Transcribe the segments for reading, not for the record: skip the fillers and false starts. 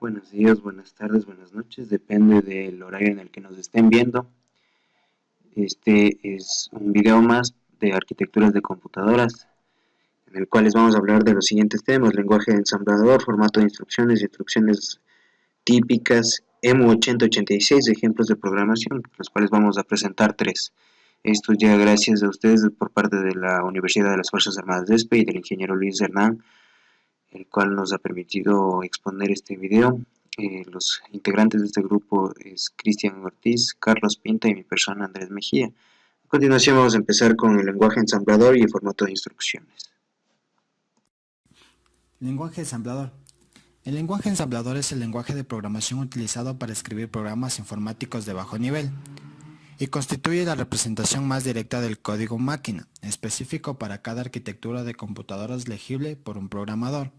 Buenos días, buenas tardes, buenas noches, depende del horario en el que nos estén viendo. Este es un video más de arquitecturas de computadoras, en el cual les vamos a hablar de los siguientes temas: lenguaje de ensamblador, formato de instrucciones típicas, EMU 8086, ejemplos de programación, los cuales vamos a presentar tres. Esto ya gracias a ustedes por parte de la Universidad de las Fuerzas Armadas de ESPE y del ingeniero Luis Hernán, el cual nos ha permitido exponer este video. Los integrantes de este grupo es Cristian Ortiz, Carlos Pinta y mi persona Andrés Mejía. A continuación vamos a empezar con el lenguaje ensamblador y el formato de instrucciones. Lenguaje ensamblador. El lenguaje ensamblador es el lenguaje de programación utilizado para escribir programas informáticos de bajo nivel y constituye la representación más directa del código máquina, específico para cada arquitectura de computadoras legible por un programador.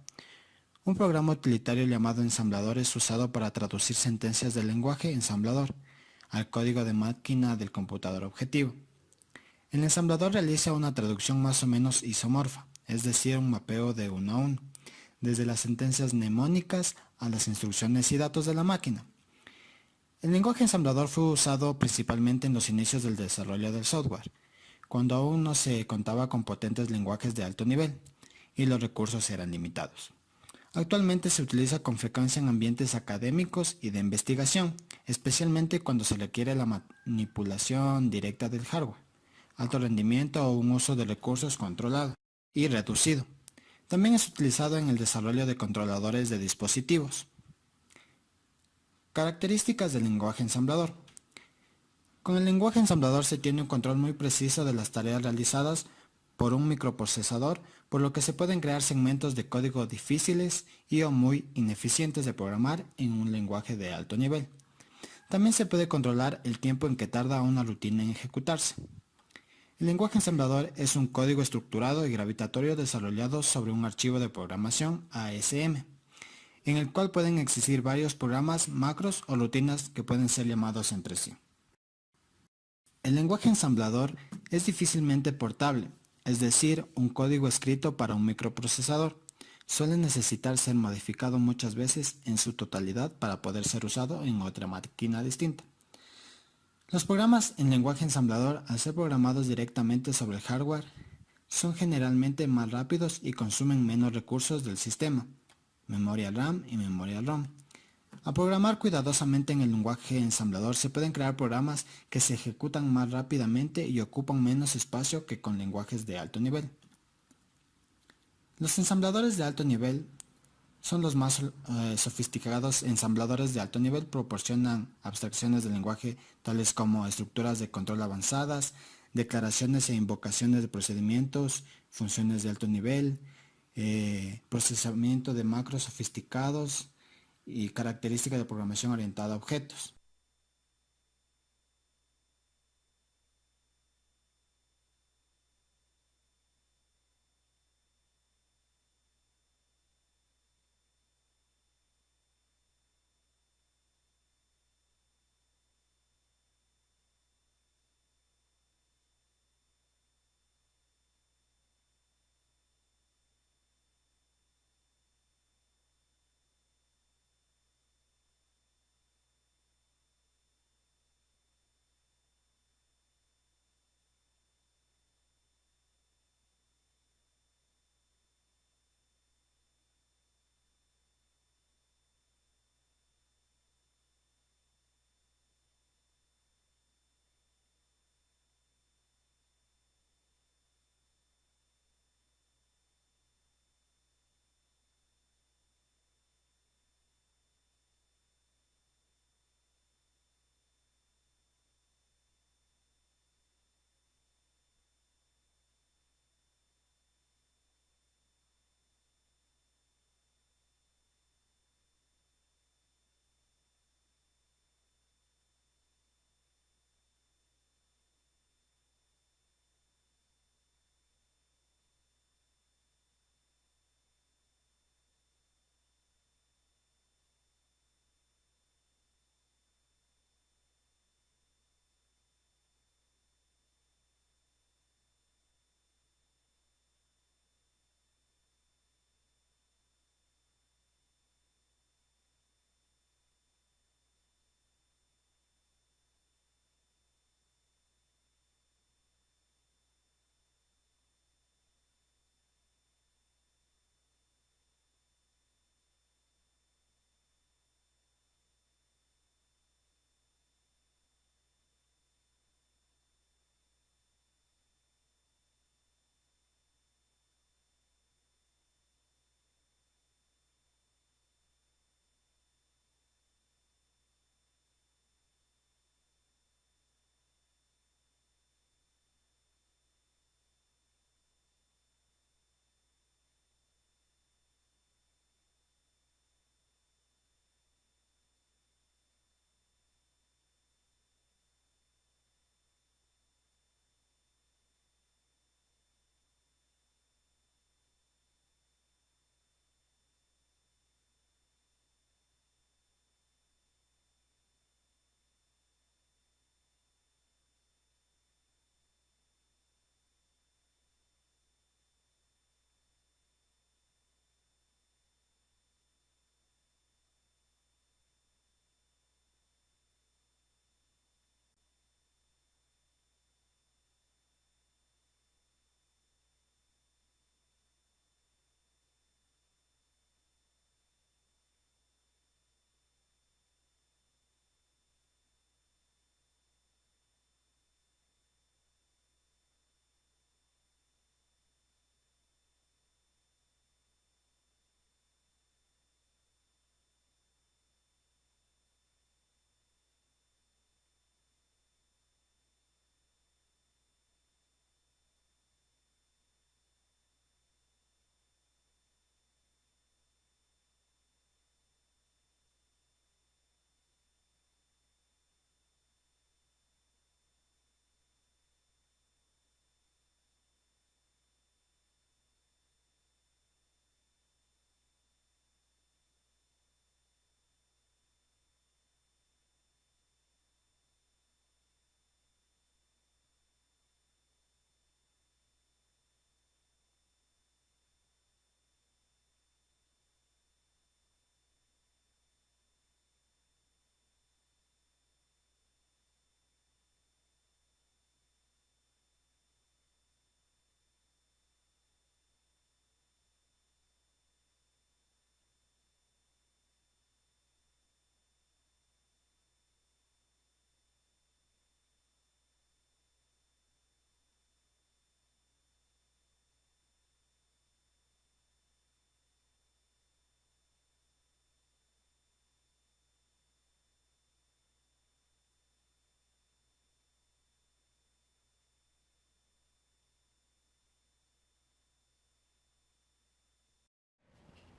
Un programa utilitario llamado ensamblador es usado para traducir sentencias del lenguaje ensamblador al código de máquina del computador objetivo. El ensamblador realiza una traducción más o menos isomorfa, es decir, un mapeo de uno a uno, desde las sentencias mnemónicas a las instrucciones y datos de la máquina. El lenguaje ensamblador fue usado principalmente en los inicios del desarrollo del software, cuando aún no se contaba con potentes lenguajes de alto nivel y los recursos eran limitados. Actualmente se utiliza con frecuencia en ambientes académicos y de investigación, especialmente cuando se requiere la manipulación directa del hardware, alto rendimiento o un uso de recursos controlado y reducido. También es utilizado en el desarrollo de controladores de dispositivos. Características del lenguaje ensamblador. Con el lenguaje ensamblador se tiene un control muy preciso de las tareas realizadas por un microprocesador, por lo que se pueden crear segmentos de código difíciles y o muy ineficientes de programar en un lenguaje de alto nivel. También se puede controlar el tiempo en que tarda una rutina en ejecutarse. El lenguaje ensamblador es un código estructurado y gravitatorio desarrollado sobre un archivo de programación ASM, en el cual pueden existir varios programas, macros o rutinas que pueden ser llamados entre sí. El lenguaje ensamblador es difícilmente portable, es decir, un código escrito para un microprocesador suele necesitar ser modificado muchas veces en su totalidad para poder ser usado en otra máquina distinta. Los programas en lenguaje ensamblador, al ser programados directamente sobre el hardware, son generalmente más rápidos y consumen menos recursos del sistema, memoria RAM y memoria ROM. Al programar cuidadosamente en el lenguaje ensamblador se pueden crear programas que se ejecutan más rápidamente y ocupan menos espacio que con lenguajes de alto nivel. Los ensambladores de alto nivel son los más sofisticados. Ensambladores de alto nivel proporcionan abstracciones del lenguaje tales como estructuras de control avanzadas, declaraciones e invocaciones de procedimientos, funciones de alto nivel, procesamiento de macros sofisticados y características de programación orientada a objetos.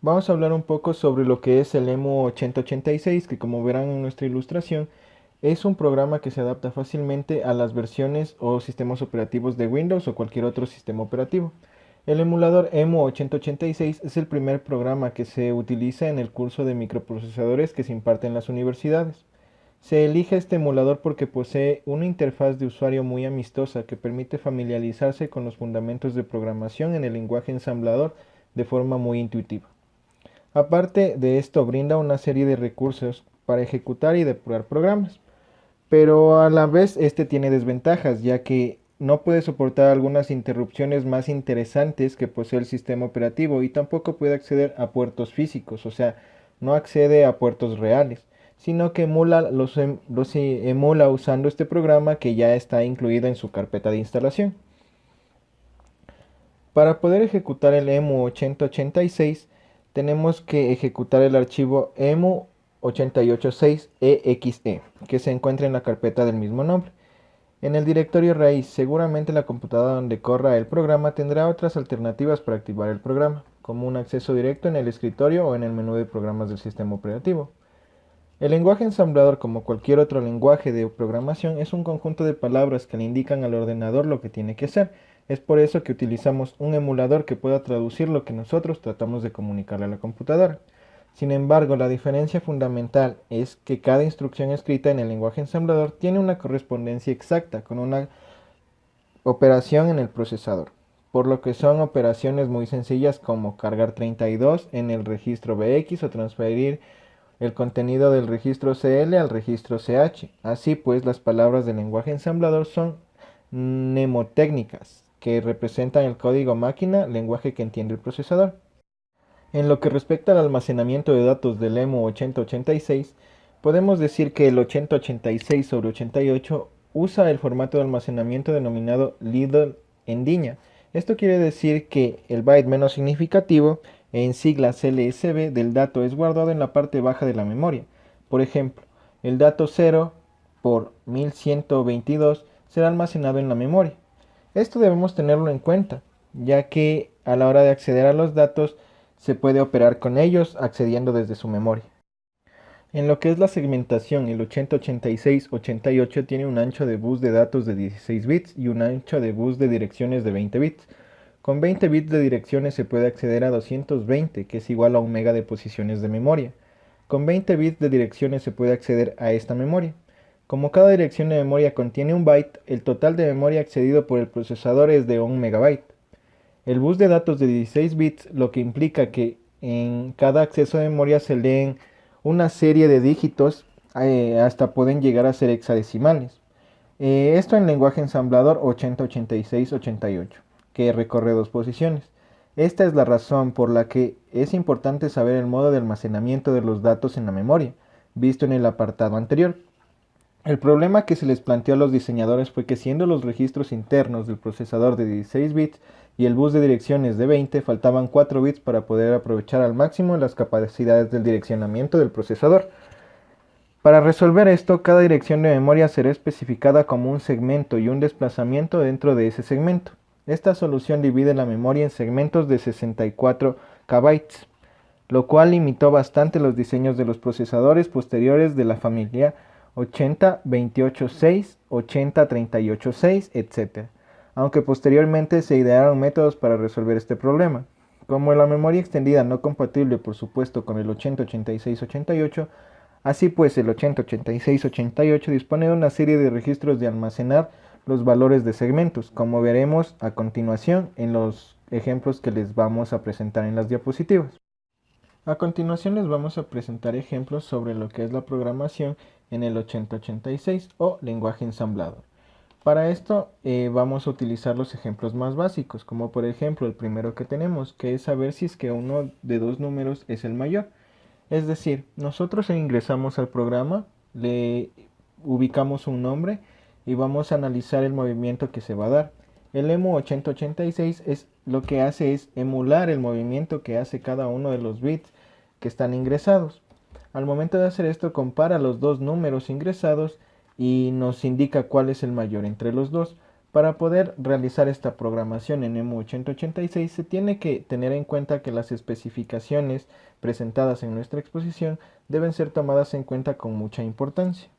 Vamos a hablar un poco sobre lo que es el EMU 8086, que como verán en nuestra ilustración, es un programa que se adapta fácilmente a las versiones o sistemas operativos de Windows o cualquier otro sistema operativo. El emulador EMU 8086 es el primer programa que se utiliza en el curso de microprocesadores que se imparte en las universidades. Se elige este emulador porque posee una interfaz de usuario muy amistosa que permite familiarizarse con los fundamentos de programación en el lenguaje ensamblador de forma muy intuitiva. Aparte de esto, brinda una serie de recursos para ejecutar y depurar programas, pero a la vez este tiene desventajas, ya que no puede soportar algunas interrupciones más interesantes que posee el sistema operativo y tampoco puede acceder a puertos físicos, o sea, no accede a puertos reales, sino que los emula usando este programa que ya está incluido en su carpeta de instalación. Para poder ejecutar el EMU 8086 tenemos que ejecutar el archivo EMU 886exe que se encuentra en la carpeta del mismo nombre. En el directorio raíz, seguramente la computadora donde corra el programa tendrá otras alternativas para activar el programa, como un acceso directo en el escritorio o en el menú de programas del sistema operativo. El lenguaje ensamblador, como cualquier otro lenguaje de programación, es un conjunto de palabras que le indican al ordenador lo que tiene que hacer. Es por eso que utilizamos un emulador que pueda traducir lo que nosotros tratamos de comunicarle a la computadora. Sin embargo, la diferencia fundamental es que cada instrucción escrita en el lenguaje ensamblador tiene una correspondencia exacta con una operación en el procesador, por lo que son operaciones muy sencillas como cargar 32 en el registro BX o transferir el contenido del registro CL al registro CH. Así pues, las palabras del lenguaje ensamblador son mnemotécnicas, que representan el código máquina, lenguaje que entiende el procesador. En lo que respecta al almacenamiento de datos del EMU 8086, podemos decir que el 8086 sobre 88 usa el formato de almacenamiento denominado Little Endiña. Esto quiere decir que el byte menos significativo, en siglas LSB, del dato es guardado en la parte baja de la memoria. Por ejemplo, el dato 0 por 1122 será almacenado en la memoria. Esto debemos tenerlo en cuenta, ya que a la hora de acceder a los datos se puede operar con ellos accediendo desde su memoria. En lo que es la segmentación, el 8086-88 tiene un ancho de bus de datos de 16 bits y un ancho de bus de direcciones de 20 bits. Con 20 bits de direcciones se puede acceder a 220, que es igual a 1 mega de posiciones de memoria. Con 20 bits de direcciones se puede acceder a esta memoria. Como cada dirección de memoria contiene un byte, el total de memoria accedido por el procesador es de 1 megabyte. El bus de datos de 16 bits, lo que implica que en cada acceso de memoria se leen una serie de dígitos, hasta pueden llegar a ser hexadecimales. Esto en lenguaje ensamblador 8086-88, que recorre dos posiciones. Esta es la razón por la que es importante saber el modo de almacenamiento de los datos en la memoria, visto en el apartado anterior. El problema que se les planteó a los diseñadores fue que siendo los registros internos del procesador de 16 bits y el bus de direcciones de 20, faltaban 4 bits para poder aprovechar al máximo las capacidades del direccionamiento del procesador. Para resolver esto, cada dirección de memoria será especificada como un segmento y un desplazamiento dentro de ese segmento. Esta solución divide la memoria en segmentos de 64 KB, lo cual limitó bastante los diseños de los procesadores posteriores de la familia 80-28-6, 80-38-6, etc. Aunque posteriormente se idearon métodos para resolver este problema. Como la memoria extendida no compatible por supuesto con el 80-86-88, así pues el 80-86-88 dispone de una serie de registros de almacenar los valores de segmentos, como veremos a continuación en los ejemplos que les vamos a presentar en las diapositivas. A continuación les vamos a presentar ejemplos sobre lo que es la programación en el 8086 o lenguaje ensamblador. Para esto vamos a utilizar los ejemplos más básicos, como por ejemplo el primero que tenemos, que es saber si es que uno de dos números es el mayor. Es decir, nosotros ingresamos al programa, le ubicamos un nombre y vamos a analizar el movimiento que se va a dar. El EMU 8086 lo que hace es emular el movimiento que hace cada uno de los bits que están ingresados. Al momento de hacer esto compara los dos números ingresados y nos indica cuál es el mayor entre los dos. Para poder realizar esta programación en EMU8086 se tiene que tener en cuenta que las especificaciones presentadas en nuestra exposición deben ser tomadas en cuenta con mucha importancia.